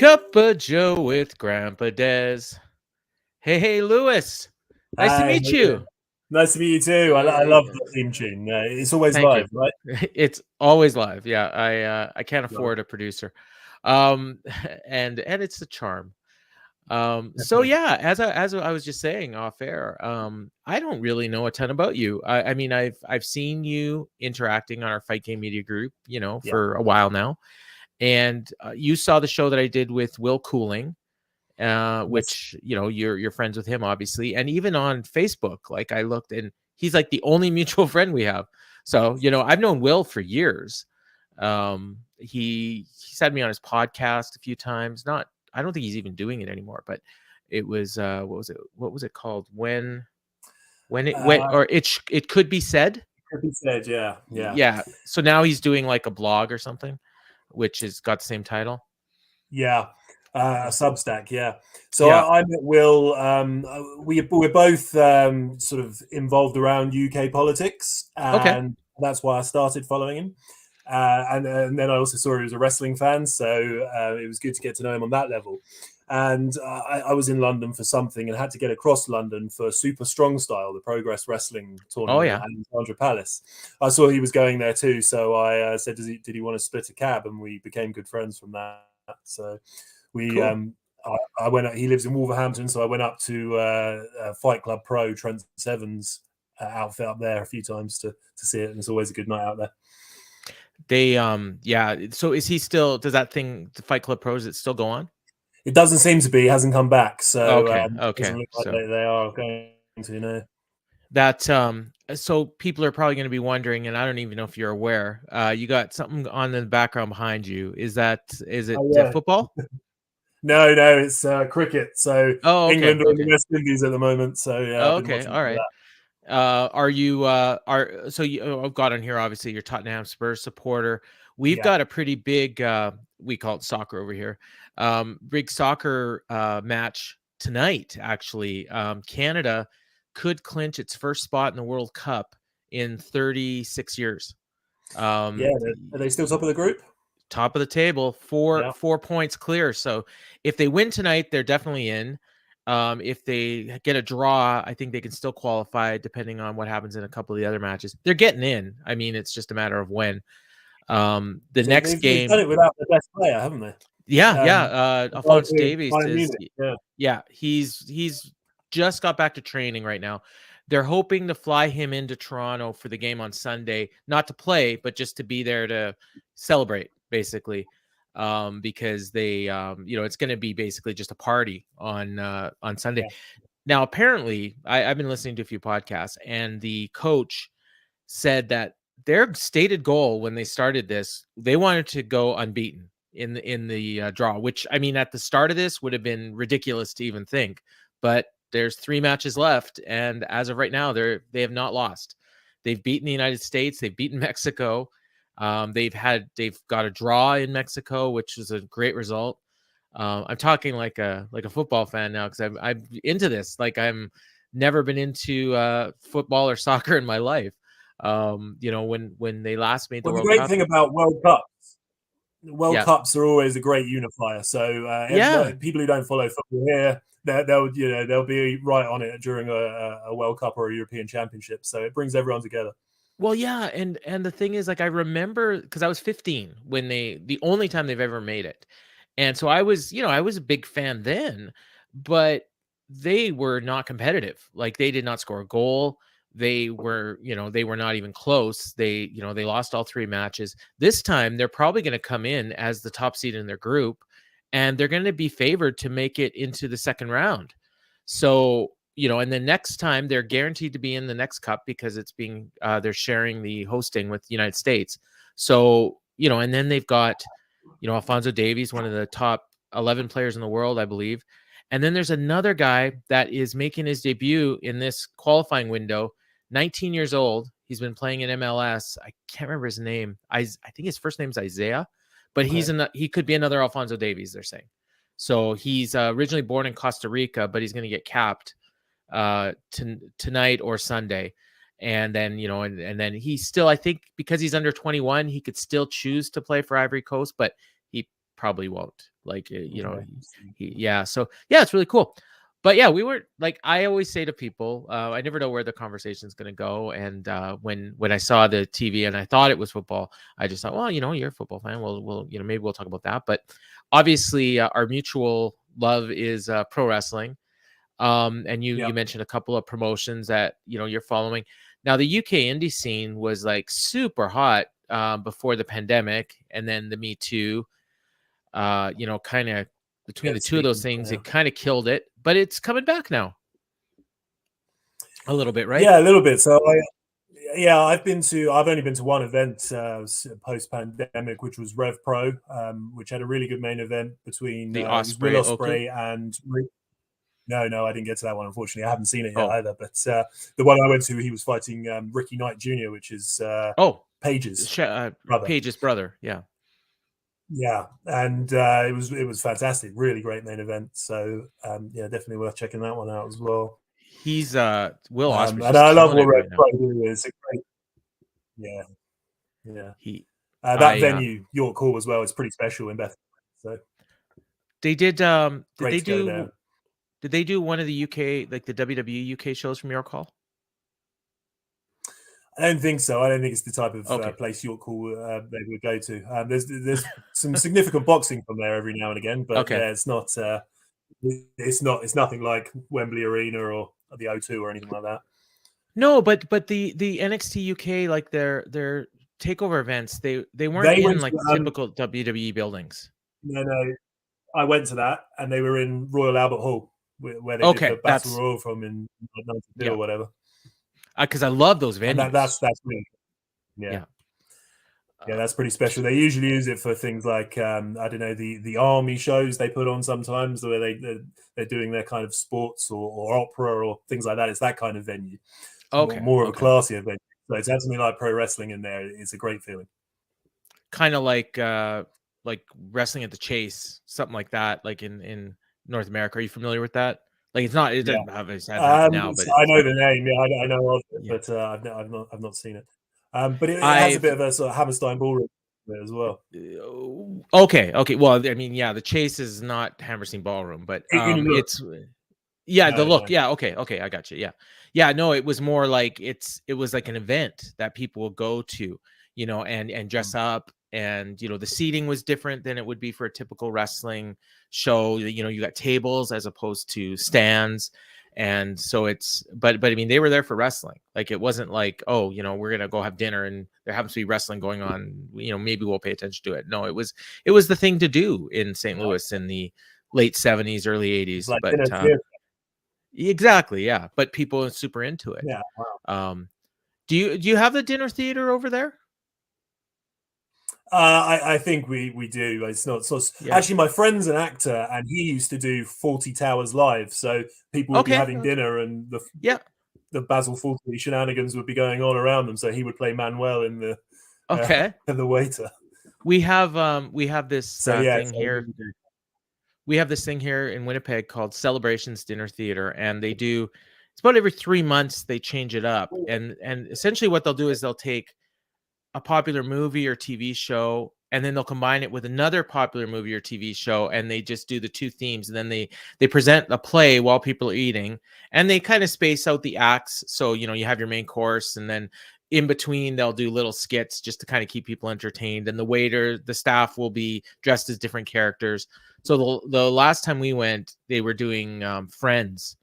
Cup of Joe with Grandpa Dez. Hey, Lewis. Nice to Hi, meet you. nice to meet you too. I love the theme tune. It's always Thank you. live, right? It's always live. Yeah, I can't Right. afford a producer, um, and it's the charm. So yeah, as I was just saying off air, I don't really know a ton about you. I mean, I've seen you interacting on our Fight Game Media group, Yeah. for a while now, and you saw the show that I did with Will Cooling. Yes. Which you're friends with him obviously, and even on Facebook, like I looked and he's like the only mutual friend we have. So I've known Will for years. He's had me on his podcast a few times. Not, I don't think he's even doing it anymore, but it was what was it called, when it went, Uh, or it could be said. could be said, yeah, yeah, Yeah, so now he's doing like a blog or something, which has got the same title. yeah. A Substack, yeah. So Yeah. I met Will. We're both sort of involved around UK politics, Okay. and that's why I started following him. And then I also saw he was a wrestling fan, so it was good to get to know him on that level. And I was in London for something and had to get across London for Super Strong Style, the Progress Wrestling Oh tournament yeah. at Alexandra Palace. I saw he was going there too, so I said, "Did he want to split a cab?" And we became good friends from that. So we Cool. I went up, he lives in Wolverhampton, so I went up to Fight Club Pro Trent Seven's outfit up there a few times to see it, and it's always a good night out there. They yeah, so is he still, does that thing, the Fight Club Pro, does it still go on? It doesn't seem to be, hasn't come back, so it doesn't Okay. look like So they are going to, that so people are probably going to be wondering, and I don't even know if you're aware, you got something on in the background behind you. Is it Oh yeah. football? No, it's cricket. So Oh, okay. England are in the Okay. West Indies at the moment. So yeah, I've Oh, been okay. watching All some of right. that. Are you I've got on here, obviously you're Tottenham Spurs supporter. We've Yeah. got a pretty big we call it soccer over here. Big soccer match tonight, actually. Canada could clinch its first spot in the World Cup in 36 years. Yeah. Um Are they still top of the group? Top of the table, four Yeah. 4 points clear. So if they win tonight, they're definitely in. If they get a draw, I think they can still qualify, depending on what happens in a couple of the other matches. They're getting in. I mean, it's just a matter of when. The So next they've done game, it without the best player, haven't they? yeah. Alphonse With Davies Bayern is, Munich. Yeah. yeah, he's just got back to training right now. They're hoping to fly him into Toronto for the game on Sunday, not to play, but just to be there to celebrate, basically, because they, it's going to be basically just a party on Sunday. Yeah. Now, apparently, I've been listening to a few podcasts, and the coach said that their stated goal when they started this, they wanted to go unbeaten in the draw, which, I mean, at the start of this would have been ridiculous to even think, but there's 3 matches left, and as of right now, they have not lost. They've beaten the United States, they've beaten Mexico, they've got a draw in Mexico, which is a great result. I'm talking like a football fan now, because I'm into this. Like, I'm never been into football or soccer in my life. When they last made the Well, the World great Cup. thing about World Yeah. Cups are always a great unifier. So Yeah. people who don't follow football here, they'll be right on it during a World Cup or a European Championship. So it brings everyone together. Well, yeah, and the thing is, like, I remember, because I was 15 when the only time they've ever made it. And so I was a big fan then, but they were not competitive. Like, they did not score a goal. They were not even close. They lost all 3 matches. This time they're probably going to come in as the top seed in their group, and they're going to be favored to make it into the second round. So, and then next time they're guaranteed to be in the next cup, because it's being they're sharing the hosting with the United States. So, and then they've got, Alphonso Davies, one of the top 11 players in the world, I believe. And then there's another guy that is making his debut in this qualifying window, 19 years old. He's been playing in MLS. I can't remember his name. I think his first name is Isaiah, but Okay. he could be another Alphonso Davies, they're saying. So he's originally born in Costa Rica, but he's going to get capped tonight or Sunday. And then, and then he still, I think, because he's under 21, he could still choose to play for Ivory Coast, but he probably won't. Like, Okay. yeah. So yeah, it's really cool. But yeah, we were like, I always say to people, I never know where the conversation is going to go. And when I saw the TV and I thought it was football, I just thought, well, you're a football fan. We'll maybe we'll talk about that. But obviously, our mutual love is pro wrestling. And you Yeah. mentioned a couple of promotions that you're following. Now, the UK indie scene was like super hot before the pandemic, and then the Me Too. Kind of between Yeah, the two of those things, it kind of killed it, but it's coming back now a little bit, right? Yeah, a little bit. So I've only been to one event post pandemic, which was Rev Pro, which had a really good main event between The it was Will Osprey Oakley. Ospreay and no, I didn't get to that one, unfortunately. I haven't seen it yet Oh. either. But the one I went to, he was fighting Ricky Knight Jr., which is Paige's brother. Paige's brother, yeah. Yeah, and it was fantastic, really great main event. So yeah, definitely worth checking that one out as well. He's Will Ospreay's and just I love killing what it Red right now. Pro do. It's a great, yeah. That venue, York Hall as well, is pretty special in Bethlehem. So they did. Did they do one of the UK, like the WWE UK shows from York Hall? I don't think so. I don't think it's the type of place York Hall they would go to. There's some significant boxing from there every now and again, but yeah, it's not. It's nothing like Wembley Arena or the O2 or anything like that. No, but the NXT UK, like their takeover events, they weren't in like typical WWE buildings. No, I went to that, and they were in Royal Albert Hall, where they did the Battle Royal from in 92 or whatever. Because I love those venues. And that's really, yeah, that's pretty special. They usually use it for things like I don't know, the army shows they put on sometimes, where they're doing their kind of sports or opera or things like that. It's that kind of venue. More of a classier venue. So it's had something like pro wrestling in there. It's a great feeling. Kind of like wrestling at the Chase, something like that, like in North America. Are you familiar with that? Like, it's not. It doesn't happen now, but I know the name. Yeah, I know of it, but I've not seen it. But it has a bit of a sort of Hammerstein ballroom as well. Okay. Well, I mean, yeah, the Chase is not Hammerstein Ballroom, but it's the look. No. Yeah, okay, I got you. Yeah. No, it was more like it was like an event that people will go to, and dress up, and the seating was different than it would be for a typical wrestling show. You got tables as opposed to stands. And so but I mean, they were there for wrestling. Like, it wasn't like, oh, we're gonna go have dinner and there happens to be wrestling going on, maybe we'll pay attention to it. No, it was the thing to do in St. Louis in the late 70s, early 80s. Like, but exactly, yeah. But people are super into it. Yeah. Wow. Do you have the dinner theater over there? I think we do. It's not actually, my friend's an actor, and he used to do 40 Towers live. So people would be having dinner, and the Basil Fawlty shenanigans would be going on around them. So he would play Manuel in the the waiter. We have this thing here. We have this thing here in Winnipeg called Celebrations Dinner Theater, and they do. It's about every 3 months they change it up, and essentially what they'll do is they'll take a popular movie or TV show, and then they'll combine it with another popular movie or TV show, and they just do the two themes, and then they present a play while people are eating, and they kind of space out the acts. So you have your main course, and then in between they'll do little skits just to kind of keep people entertained, and the staff will be dressed as different characters. So the last time we went, they were doing Friends,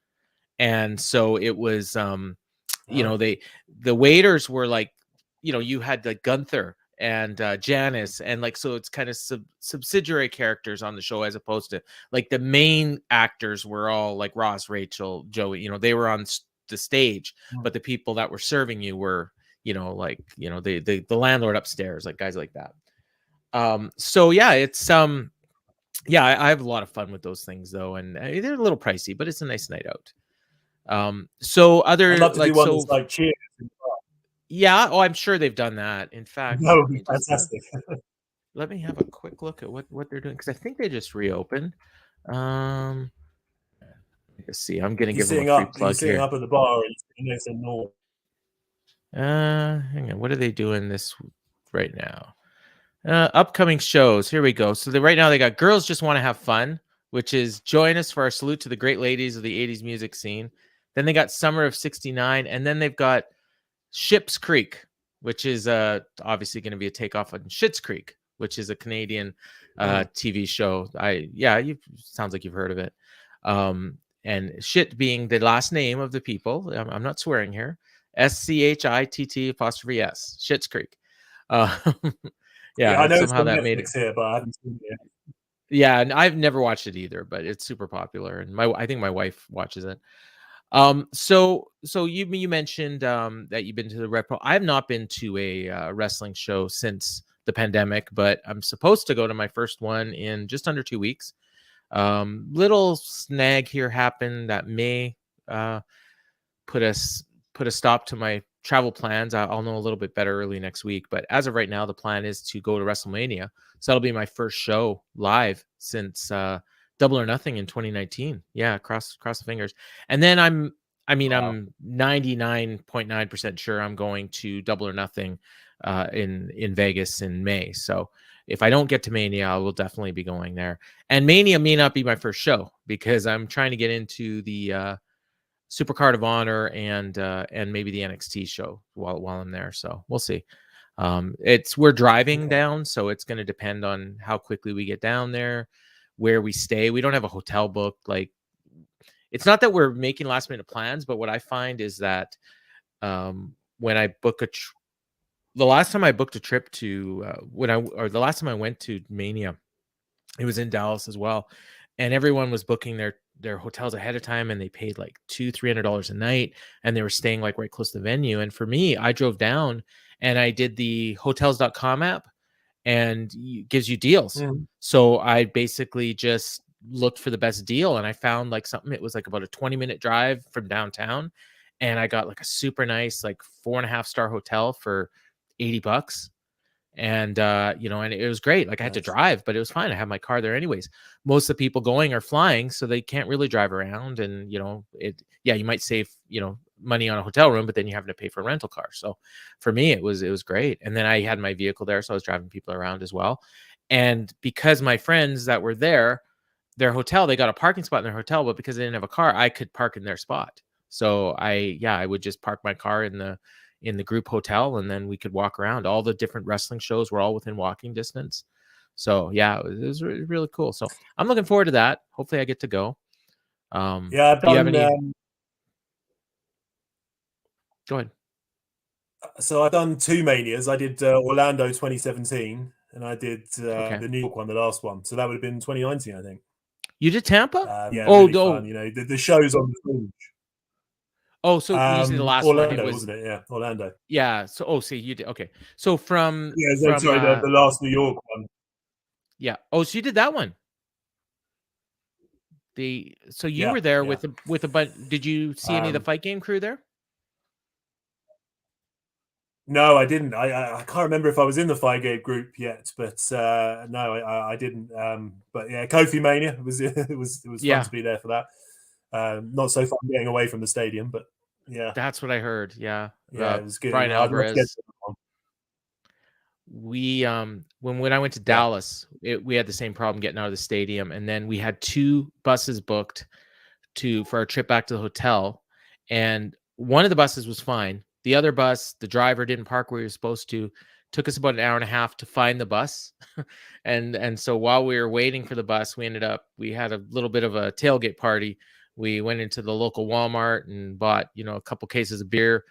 and so it was the waiters were like, you had like Gunther and Janice, and like, so it's kind of subsidiary characters on the show, as opposed to like the main actors were all like Ross, Rachel, Joey. They were on the stage, but the people that were serving you were, the landlord upstairs, like guys like that. So yeah, it's I have a lot of fun with those things though, and they're a little pricey, but it's a nice night out. So other, I'd love to do one that's like Cheers. Yeah. Oh, I'm sure they've done that. In fact, that would be fantastic. Let me have a quick look at what they're doing, because I think they just reopened. Let's see. I'm gonna give them a free plug here. You're sitting up at the bar and it's hang on. What are they doing this right now? Upcoming shows. Here we go. So right now they got Girls Just Want to Have Fun, which is join us for our salute to the great ladies of the 80s music scene. Then they got Summer of 69, and then they've got Ships Creek, which is obviously going to be a takeoff on Schitt's Creek, which is a Canadian TV show. Sounds like you've heard of it. And shit being the last name of the people. I'm not swearing here. SCHITT''S. Schitt's Creek. Yeah, I know it's somehow on that made it. Netflix here, but I haven't seen it yet. Yeah, and I've never watched it either, but it's super popular, and I think my wife watches it. So you mentioned that you've been to the Red Pro. I have not been to a wrestling show since the pandemic, but I'm supposed to go to my first one in just under 2 weeks. Little snag here happened that may put a stop to my travel plans. I'll know a little bit better early next week, but as of right now, the plan is to go to WrestleMania. So that'll be my first show live since Double or Nothing in 2019. Yeah, cross the fingers. And then I'm 99.9% sure I'm going to Double or Nothing in Vegas in May. So if I don't get to Mania, I will definitely be going there. And Mania may not be my first show because I'm trying to get into the Super Card of Honor and maybe the NXT show while I'm there. So we'll see. We're driving down, so it's going to depend on how quickly we get down there, where we stay. We don't have a hotel booked. Like, it's not that we're making last minute plans, but what I find is that when I book the last time I booked a trip to the last time I went to Mania, it was in Dallas as well, and everyone was booking their hotels ahead of time, and they paid like $200-300 a night, and they were staying like right close to the venue. And for me, I drove down and I did the hotels.com app, and it gives you deals. So I basically just looked for the best deal, and I found like something. It was like about a 20-minute drive from downtown, and I got like a super nice like 4.5-star hotel for $80. And and it was great. Like, I had to drive, but it was fine. I have my car there anyways. Most of the people going are flying, so they can't really drive around. And you might save money on a hotel room, but then you have to pay for a rental car. So for me, it was great. And then I had my vehicle there, so I was driving people around as well. And because my friends that were there, their hotel, they got a parking spot in their hotel, but because they didn't have a car, I could park in their spot. So I would just park my car in the group hotel, and then we could walk around. All the different wrestling shows were all within walking distance. So yeah, it was really cool. So I'm looking forward to that. Hopefully I get to go. Yeah, I've do you have done. any? Go ahead. So I've done 2 Manias. I did Orlando 2017, and I did Okay. the New York one, the last one. So that would have been 2019, I think. You did Tampa? Yeah, Oh, really fun. The shows on the fringe. Oh, so when you say the last Orlando, one, it was, wasn't it? Yeah, Orlando. Yeah. So see, you did. Okay. So from the last New York one. Yeah. Oh, so you did that one. So you were there with a bunch. Did you see any of the Fight Game crew there? No, I didn't. I can't remember if I was in the Fight Game group yet, but no, I didn't. But yeah, Kofi Mania it was fun to be there for that. Not so fun getting away from the stadium, but yeah, that's what I heard. Yeah, it was good. Brian Alvarez. We when I went to Dallas, we had the same problem getting out of the stadium, and then we had 2 buses booked for our trip back to the hotel, and one of the buses was fine. The other bus, the driver didn't park where he was supposed to. Took us about an hour and a half to find the bus, and so while we were waiting for the bus, we had a little bit of a tailgate party. We went into the local Walmart and bought a couple cases of beer.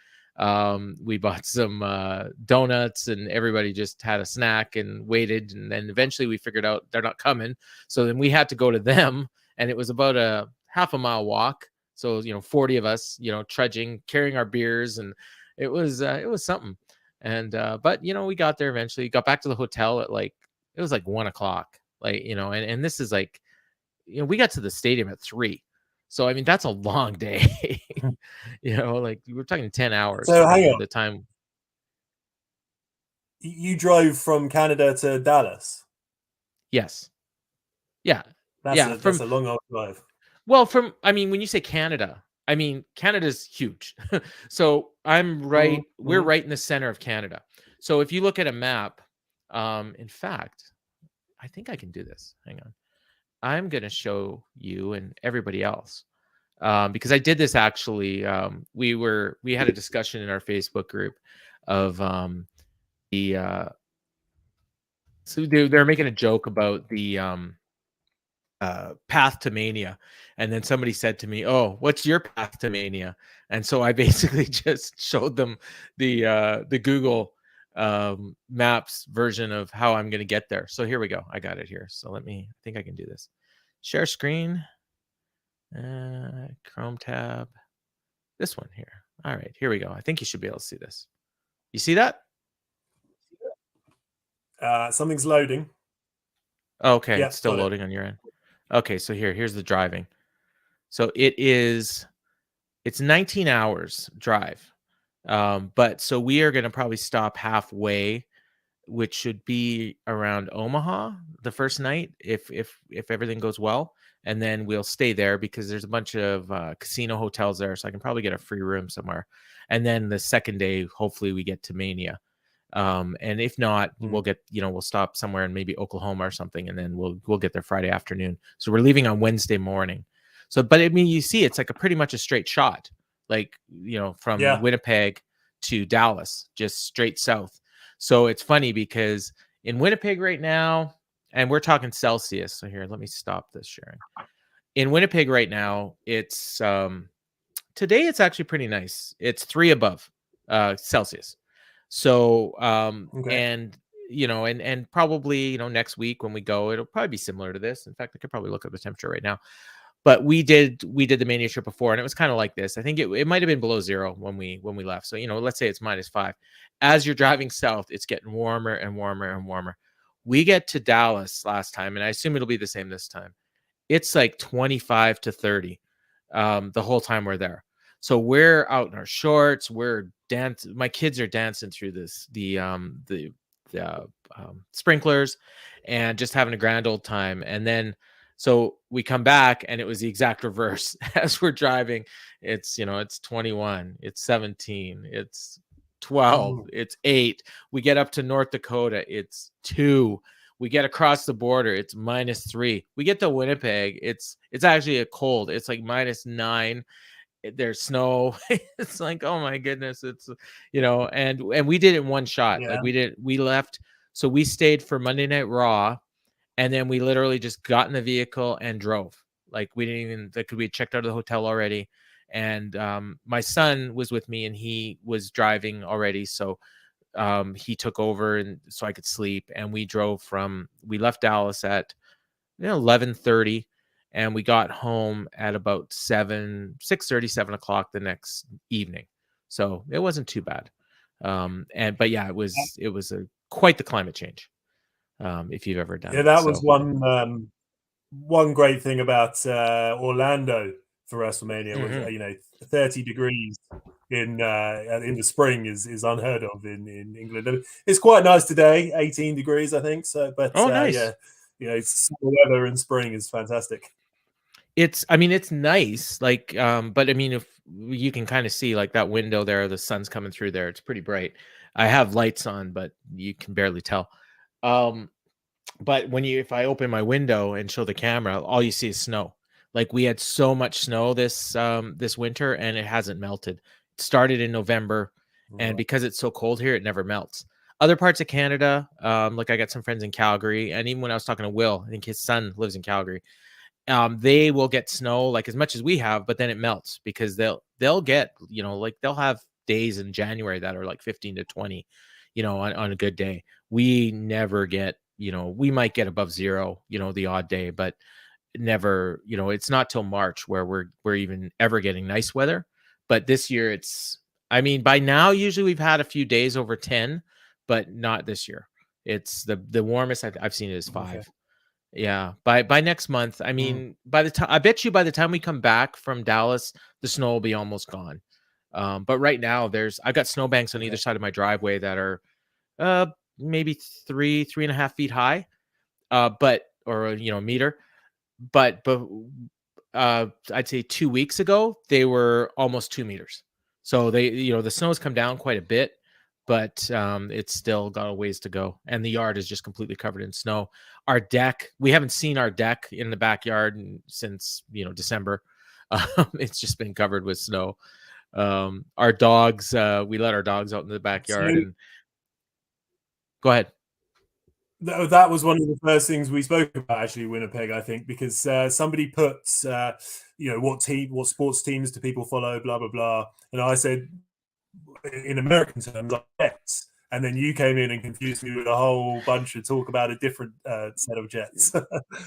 We bought some donuts, and everybody just had a snack and waited. And then eventually we figured out they're not coming. So then we had to go to them, and it was about a half a mile walk. So, 40 of us, trudging, carrying our beers, and it was something. And, but, we got there eventually, got back to the hotel at it was like 1:00, and this is like, we got to the stadium at 3. So, I mean, that's a long day, we're talking 10 hours. So hang on. The time. You drove from Canada to Dallas? Yes. Yeah. That's a long old drive. Well, when you say Canada, Canada's huge. So we're right in the center of Canada. So if you look at a map, In fact, I think I can do this. Hang on. I'm going to show you and everybody else, because I did this actually. We had a discussion in our Facebook group of the so they're making a joke about the path to mania, and then somebody said to me, "Oh, what's your path to mania?" And so I basically just showed them the Google Maps version of how I'm going to get there. So here we go. I got it here. So I think I can do this. Share screen, Chrome tab, this one here. All right, here we go. I think you should be able to see this. You see that? Something's loading. Okay, Yeah, it's still got it. loading on your end. Okay, so here's the driving. So it's 19 hours drive. But so we are going to probably stop halfway, which should be around Omaha the first night if everything goes well, and then we'll stay there because there's a bunch of casino hotels there, so I can probably get a free room somewhere. And then the second day, hopefully we get to Mania. And if not, we'll get, we'll stop somewhere in maybe Oklahoma or something, and then we'll get there Friday afternoon. So we're leaving on Wednesday morning. So, but I mean, you see, it's like pretty much a straight shot, like, from Winnipeg to Dallas, just straight south. So it's funny because in Winnipeg right now, and we're talking Celsius. So here, let me stop this sharing. In Winnipeg right now, it's today it's actually pretty nice. It's 3 above Celsius. So Okay. and and probably next week when we go, it'll probably be similar to this. In fact, I could probably look up the temperature right now. But we did the Mania trip before, and it was kind of like this. I think it might have been below zero when we left. So let's say it's -5. As you're driving south, it's getting warmer and warmer and warmer. We get to Dallas last time, and I assume it'll be the same this time. It's like 25 to 30 the whole time we're there. So we're out in our shorts. We're dancing. My kids are dancing through the sprinklers and just having a grand old time. And then so we come back and it was the exact reverse. As we're driving, it's 21, it's 17, it's 12, it's 8. We get up to North Dakota, it's 2. We get across the border, it's -3. We get to Winnipeg, it's actually a cold. It's like -9. There's snow. It's like, oh my goodness. It's and we did it in one shot. Yeah. Like we left. So we stayed for Monday Night Raw, and then we literally just got in the vehicle and drove. Like we didn't even, like, we had checked out of the hotel already. And my son was with me and he was driving already. So he took over and so I could sleep. And we left Dallas at 11:30, and we got home at about 6:30, 7 o'clock the next evening. So it wasn't too bad. But yeah, it was quite the climate change. If you've ever done it. Yeah, that was one great thing about Orlando for WrestleMania was 30 degrees in the spring is unheard of in England. It's quite nice today, 18 degrees I think. So, but nice. Summer weather in spring is fantastic. It's nice, like, but I mean, if you can kind of see like that window there, the sun's coming through there. It's pretty bright. I have lights on, but you can barely tell. But if I open my window and show the camera, all you see is snow. Like we had so much snow this winter, and it hasn't melted. It started in November, and because it's so cold here, it never melts. Other parts of Canada, like I got some friends in Calgary, and even when I was talking to Will, I think his son lives in Calgary. They will get snow like as much as we have, but then it melts because they'll get like they'll have days in January that are like 15 to 20, on a good day. We never get. We might get above zero, the odd day, but never, it's not till March where we're even ever getting nice weather. But this year by now, usually we've had a few days over 10, but not this year. It's the warmest I've seen it is 5. Okay. Yeah. By next month, by the time, I bet you by the time we come back from Dallas, the snow will be almost gone. But right now I've got snowbanks on either side of my driveway that are, maybe 3.5 feet high, or a meter, but I'd say 2 weeks ago they were almost 2 meters. So the snow's come down quite a bit, but it's still got a ways to go. And the yard is just completely covered in snow. Our deck, we haven't seen our deck in the backyard since, December. It's just been covered with snow. Our dogs, we let our dogs out in the backyard. So And go ahead. that was one of the first things we spoke about, actually, Winnipeg, I think, because somebody put, what sports teams do people follow, blah, blah, blah. And I said, in American terms, like Jets. And then you came in and confused me with a whole bunch of talk about a different set of Jets.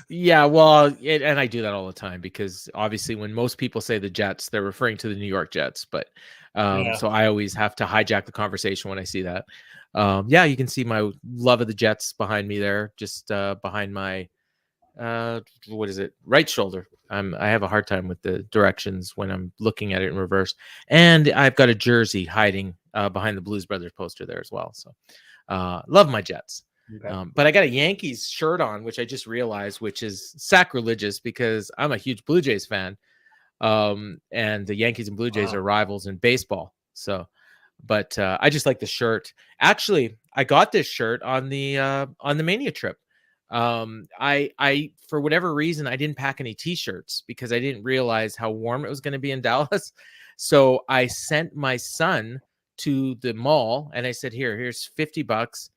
Yeah, well, and I do that all the time because obviously when most people say the Jets, they're referring to the New York Jets. But Yeah. so I always have to hijack the conversation when I see that. Yeah, you can see my love of the Jets behind me there, just behind my right shoulder. I have a hard time with the directions when I'm looking at it in reverse. And I've got a jersey hiding behind the Blues Brothers poster there as well. So love my Jets. Okay. But I got a Yankees shirt on, which I just realized, which is sacrilegious because I'm a huge Blue Jays fan. And the Yankees and Blue Jays are rivals in baseball. So, but I just like the shirt. Actually, I got this shirt on the Mania trip. I for whatever reason I didn't pack any t-shirts because I didn't realize how warm it was going to be in Dallas. So I sent my son to the mall and I said, here's $50.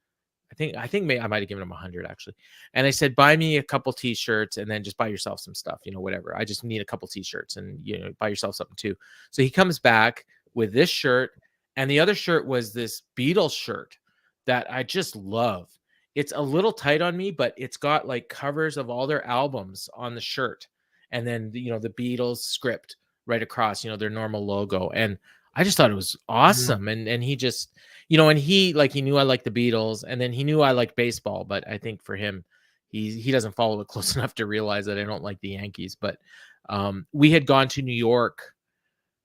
I think I might have given him 100 actually. And I said, buy me a couple t-shirts and then just buy yourself some stuff, whatever. I just need a couple t-shirts and buy yourself something too. So he comes back with this shirt, and the other shirt was this Beatles shirt that I just love. It's a little tight on me, but it's got like covers of all their albums on the shirt. And then, the Beatles script right across, their normal logo. And I just thought it was awesome. And he just, and he knew I liked the Beatles, and then he knew I liked baseball. But I think for him, he doesn't follow it close enough to realize that I don't like the Yankees. But we had gone to New York,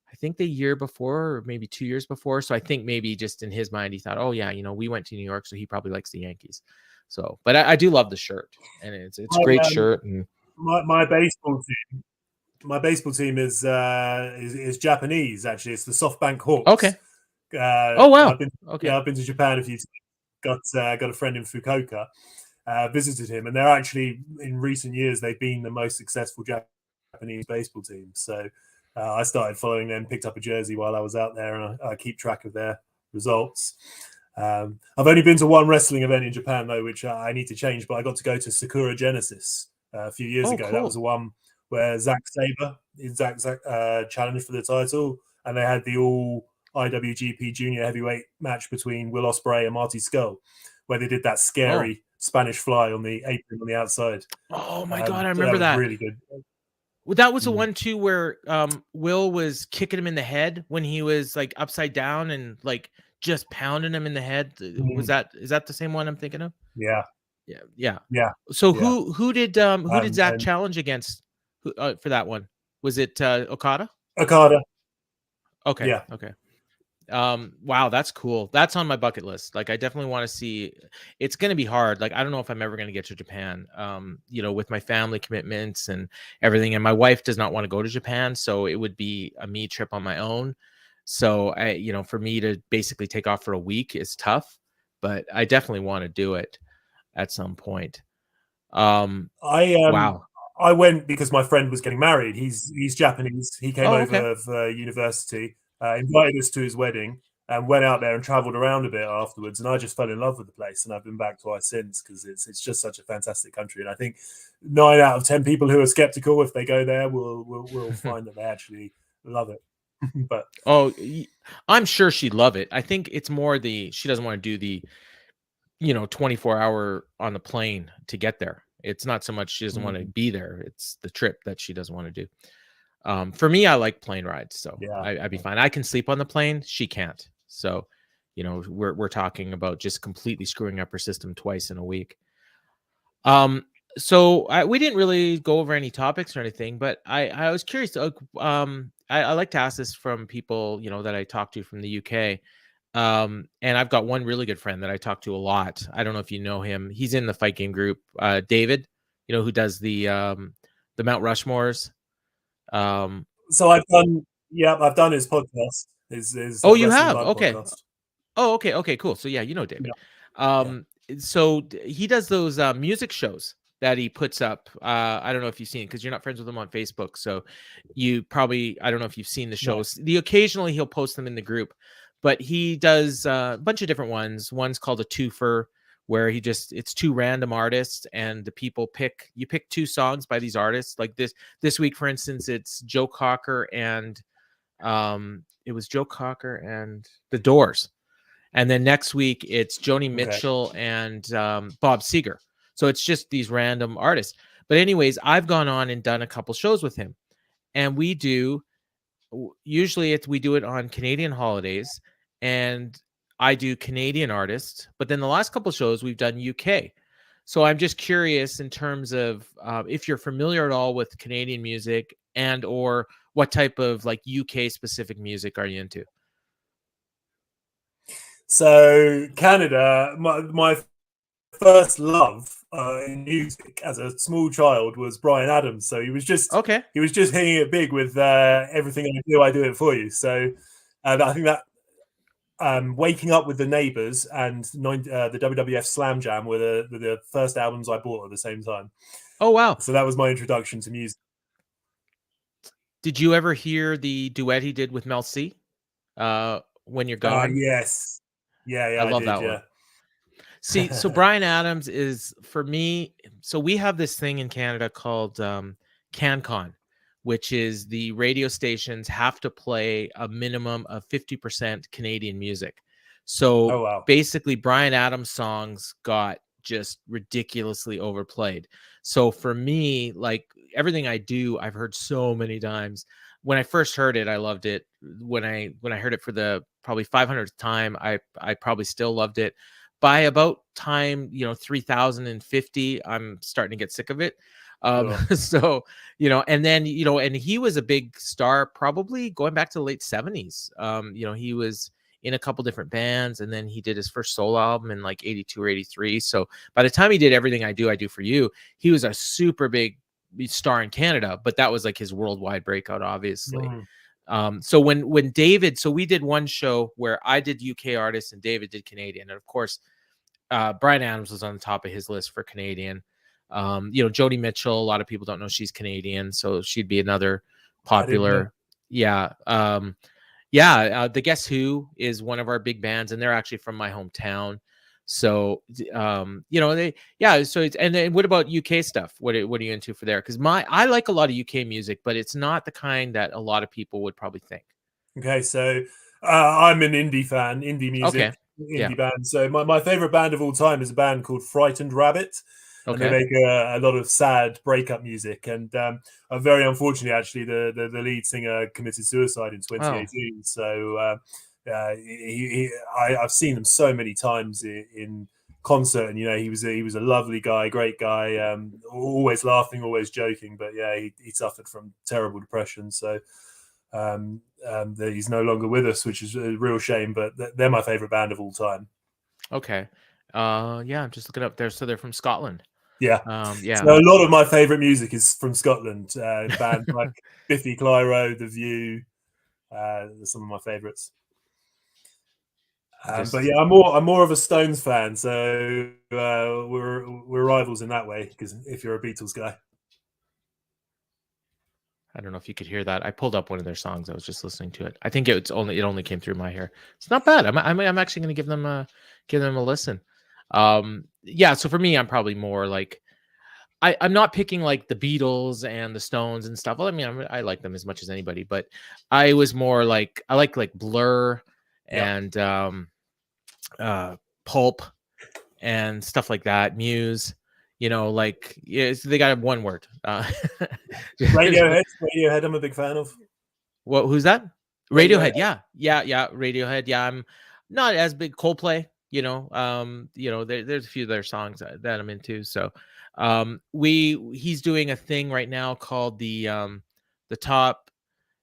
I think the year before, or maybe 2 years before. So I think maybe just in his mind, he thought, oh yeah, we went to New York, so he probably likes the Yankees. So, but I do love the shirt, and it's a great shirt. And my baseball team is Japanese. Actually, it's the SoftBank Hawks. Okay. Oh wow. I've been to Japan a few times. Got a friend in Fukuoka. Visited him, and they're actually, in recent years, they've been the most successful Japanese baseball team. So I started following them, picked up a jersey while I was out there, and I keep track of their results. I've only been to one wrestling event in Japan, though, which I need to change, but I got to go to Sakura Genesis a few years ago. Cool. That was the one where Zack Sabre challenged for the title, and they had the all IWGP Junior Heavyweight match between Will Ospreay and Marty Scurll, where they did that scary Spanish fly on the apron on the outside. Oh my God, I remember that. Really good. Well, that was the one too where Will was kicking him in the head when he was like upside down and like just pounding him in the head. Is that the same one I'm thinking of? Yeah. So who did Zack challenge against for that one? Was it Okada? Okada. Okay. Yeah. Okay. Wow, that's cool. That's on my bucket list. Like, I definitely want to see. It's going to be hard. Like, I don't know if I'm ever going to get to Japan, with my family commitments and everything. And my wife does not want to go to Japan, so it would be a me trip on my own. So for me to basically take off for a week is tough, but I definitely want to do it at some point. Wow. I went because my friend was getting married. He's Japanese. He came over for university. Invited us to his wedding and went out there and traveled around a bit afterwards. And I just fell in love with the place, and I've been back twice since because it's just such a fantastic country. And I think 9 out of 10 people who are skeptical, if they go there, will find that they actually love it. But I'm sure she'd love it. I think it's more she doesn't want to do the 24-hour on the plane to get there. It's not so much she doesn't want to be there. It's the trip that she doesn't want to do. For me, I like plane rides, so I'd be fine. I can sleep on the plane. She can't. So, we're talking about just completely screwing up her system twice in a week. So we didn't really go over any topics or anything, but I was curious. I like to ask this from people, that I talk to from the UK. And I've got one really good friend that I talk to a lot. I don't know if you know him. He's in the Fight Game group. David, who does the Mount Rushmores. So I've done his podcast. His you have? Okay. Oh, okay, okay, cool. So yeah, you know David. Yeah, yeah. Um, so he does those music shows that he puts up. I don't know if you've seen, because you're not friends with him on Facebook, so you probably, I don't know if you've seen the No. shows. The occasionally he'll post them in the group, but he does a bunch of different ones. One's called a twofer, where it's two random artists, and the people pick two songs by these artists. Like this week, for instance, it's Joe Cocker and it was Joe Cocker and the Doors. And then next week it's Joni Okay. Mitchell and Bob Seger. So it's just these random artists. But anyways, I've gone on and done a couple shows with him, and usually we do it on Canadian holidays, and I do Canadian artists. But then the last couple shows we've done UK. So I'm just curious in terms of if you're familiar at all with Canadian music, and or what type of like UK specific music are you into? So Canada, my first love in music as a small child was Brian Adams. So Okay. he was just hitting it big with everything I do it for you. So I think that Waking Up with the Neighbours and the WWF Slam Jam were the first albums I bought at the same time. Oh wow. So that was my introduction to music. Did you ever hear the duet he did with Mel C? When You're Gone? Yes. I Yeah, I love did. that one. Yeah. See, so Brian Adams is, for me, so we have this thing in Canada called CanCon, which is the radio stations have to play a minimum of 50% Canadian music. So Oh, wow. basically, Brian Adams songs got just ridiculously overplayed. So for me, like everything I do, I've heard so many times. When I first heard it, I loved it. When I heard it for the probably 500th time, I probably still loved it. By about time 3050, I'm starting to get sick of it. Sure. So and then and he was a big star probably going back to the late 70s. He was in a couple different bands, and then he did his first solo album in like 82 or 83. So by the time he did Everything I Do for You, he was a super big star in Canada, but that was like his worldwide breakout, obviously. So when David, so we did one show where I did UK artists and David did Canadian, and of course Brian Adams was on the top of his list for Canadian. Joni Mitchell, a lot of people don't know she's Canadian, so she'd be another I didn't know. popular. Yeah. The Guess Who is one of our big bands, and they're actually from my hometown. So so it's, and then what about UK stuff? What are you into for there? Because I like a lot of UK music, but it's not the kind that a lot of people would probably think. Okay, so I'm an indie fan, indie music, Okay. Yeah. indie band. So my favorite band of all time is a band called Frightened Rabbit, and they Okay. make a lot of sad breakup music. And very unfortunately, actually, the lead singer committed suicide in Oh. 2018. So I've seen them so many times in concert, and he was a lovely guy, great guy, always laughing, always joking. But yeah, he suffered from terrible depression. So that he's no longer with us, which is a real shame. But they're my favorite band of all time. Okay. Yeah, I'm just looking up there. So they're from Scotland. Yeah. Yeah. So a lot of my favorite music is from Scotland. Bands like Biffy Clyro, The View, some of my favorites. But yeah, I'm more of a Stones fan, so we're rivals in that way. Because if you're a Beatles guy, I don't know if you could hear that. I pulled up one of their songs. I was just listening to it. I think it only came through my hair. It's not bad. I'm actually going to give them a listen. Yeah. So for me, I'm probably more like I'm not picking like the Beatles and the Stones and stuff. Well, I mean, I like them as much as anybody, but I was more like I like Blur and Pulp and stuff like that. Muse. Like they got one word. Radiohead, I'm a big fan of. What? Who's that? Radiohead. Yeah. Radiohead. Yeah, I'm not as big. Coldplay. There's a few of their songs that I'm into. So, he's doing a thing right now called the top.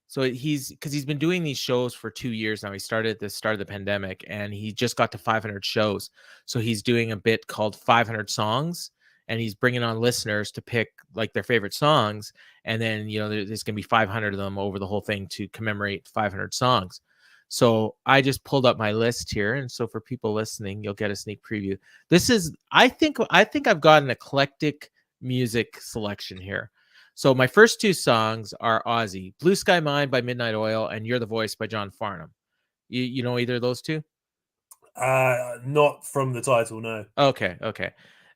So because he's been doing these shows for 2 years now. He started at the start of the pandemic, and he just got to 500 shows. So he's doing a bit called 500 songs, and he's bringing on listeners to pick like their favorite songs. And then, there's going to be 500 of them over the whole thing to commemorate 500 songs. So I just pulled up my list here, and so for people listening, you'll get a sneak preview. This is, I think I've got an eclectic music selection here. So my first two songs are Aussie, Blue Sky Mine by Midnight Oil and You're the Voice by John Farnham. You know either of those two? Not from the title, no. Okay.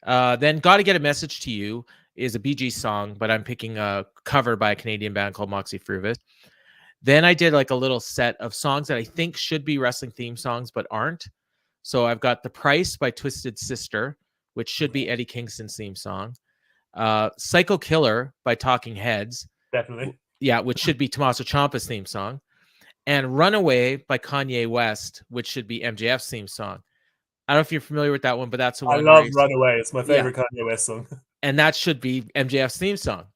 Then Gotta Get a Message to You is a Bee Gees song, but I'm picking a cover by a Canadian band called Moxie Fruvis. Then I did like a little set of songs that I think should be wrestling theme songs, but aren't. So I've got The Price by Twisted Sister, which should be Eddie Kingston's theme song. Psycho Killer by Talking Heads. Definitely. Yeah, which should be Tommaso Ciampa's theme song. And Runaway by Kanye West, which should be MJF's theme song. I don't know if you're familiar with that one, but that's the one. I love Runaway. It's my favorite Kanye West song. And that should be MJF's theme song.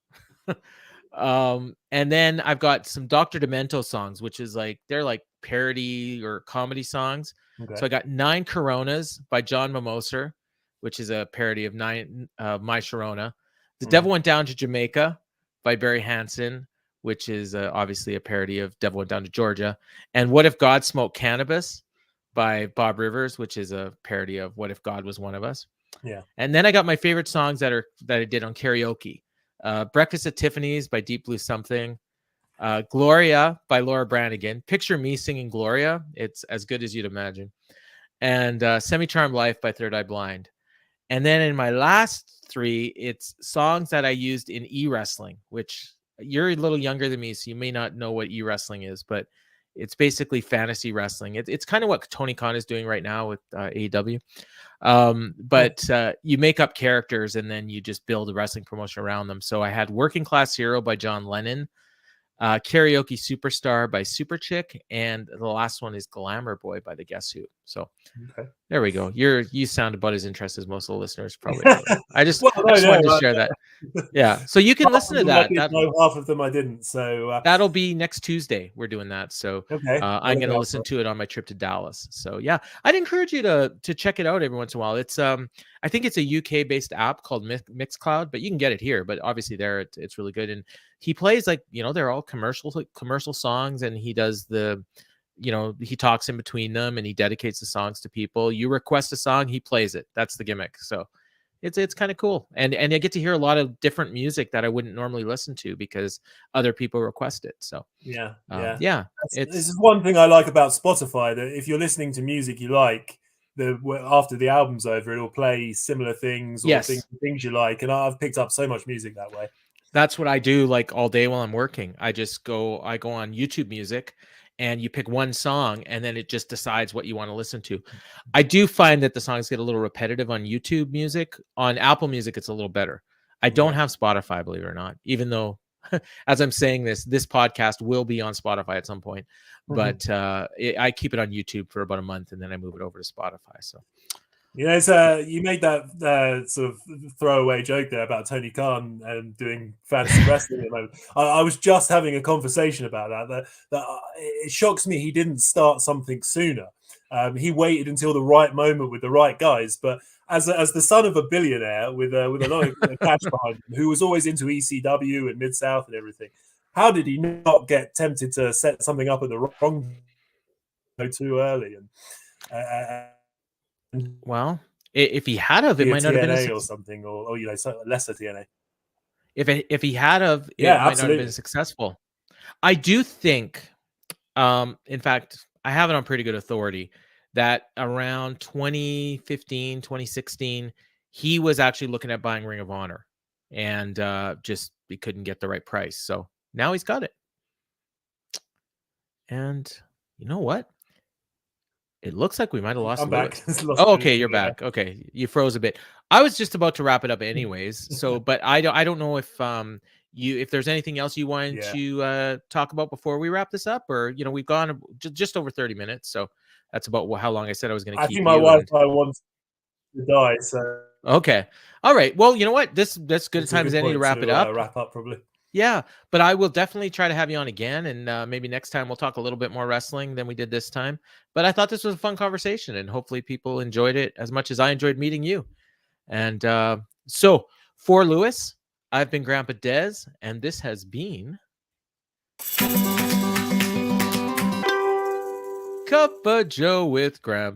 And then I've got some Dr. Demento songs, which is like, they're like parody or comedy songs. Okay. So I got 9 Coronas by John Mimoser, which is a parody of My Sharona. The Devil Went Down to Jamaica by Barry Hansen, which is obviously a parody of Devil Went Down to Georgia. And What If God Smoked Cannabis by Bob Rivers, which is a parody of What If God Was One of Us. Yeah. And then I got my favorite songs that I did on karaoke. Breakfast at Tiffany's by Deep Blue Something. Gloria by Laura Branigan. Picture me singing Gloria. It's as good as you'd imagine. And Semi-Charmed Life by Third Eye Blind. And then in my last 3, it's songs that I used in e-wrestling, which you're a little younger than me, so you may not know what e-wrestling is, but it's basically fantasy wrestling. It's kind of what Tony Khan is doing right now with AEW. But you make up characters and then you just build a wrestling promotion around them. So I had Working Class Hero by John Lennon, Karaoke Superstar by Super Chick, and the last one is Glamour Boy by the Guess Who. So there we go. You sound about as interested as most of the listeners probably. I just wanted to share that. Yeah, so you can listen to that. Half of them I didn't. So that'll be next Tuesday. We're doing that. So I'm going to listen to it on my trip to Dallas. So yeah, I'd encourage you to check it out every once in a while. It's I think it's a UK based app called Mixcloud, but you can get it here. But obviously there it's really good. And he plays like, they're all commercial songs, and he does he talks in between them and he dedicates the songs to people. You request a song, he plays it. That's the gimmick. So it's kind of cool. And I get to hear a lot of different music that I wouldn't normally listen to because other people request it. So yeah. This is one thing I like about Spotify, that if you're listening to music you like, after the album's over, it'll play similar things or things you like. And I've picked up so much music that way. That's what I do like all day while I'm working. I go on YouTube Music, and you pick one song and then it just decides what you want to listen to. I do find that the songs get a little repetitive on YouTube Music. On Apple Music, it's a little better. I don't have Spotify, believe it or not, even though as I'm saying this podcast will be on Spotify at some point, but I keep it on YouTube for about a month and then I move it over to Spotify. So you made that sort of throwaway joke there about Tony Khan and doing fantasy wrestling at the moment. I was just having a conversation about that it shocks me he didn't start something sooner. He waited until the right moment with the right guys. But as the son of a billionaire with a lot of cash behind him, who was always into ECW and Mid-South and everything, how did he not get tempted to set something up at the wrong too early? Well, if he had of, it might not have been or something, or lesser TNA. If he had of, it might not have been successful. I do think, in fact, I have it on pretty good authority that around 2015, 2016, he was actually looking at buying Ring of Honor, and he couldn't get the right price. So now he's got it. And you know what? It looks like we might have lost. I'm back. Okay, you're back. Okay, you froze a bit. I was just about to wrap it up, anyways. So, but I don't know if if there's anything else you wanted to talk about before we wrap this up, or we've gone just over 30 minutes, so that's about how long I said I was going to keep. I think my Wi-Fi wants to die. So okay, all right. Well, you know what? That's good time as any to wrap it up. Wrap up probably. Yeah, but I will definitely try to have you on again, and maybe next time we'll talk a little bit more wrestling than we did this time. But I thought this was a fun conversation, and hopefully people enjoyed it as much as I enjoyed meeting you. And so for Lewis, I've been Grandpa Dez, and this has been Cup of Joe with Grandpa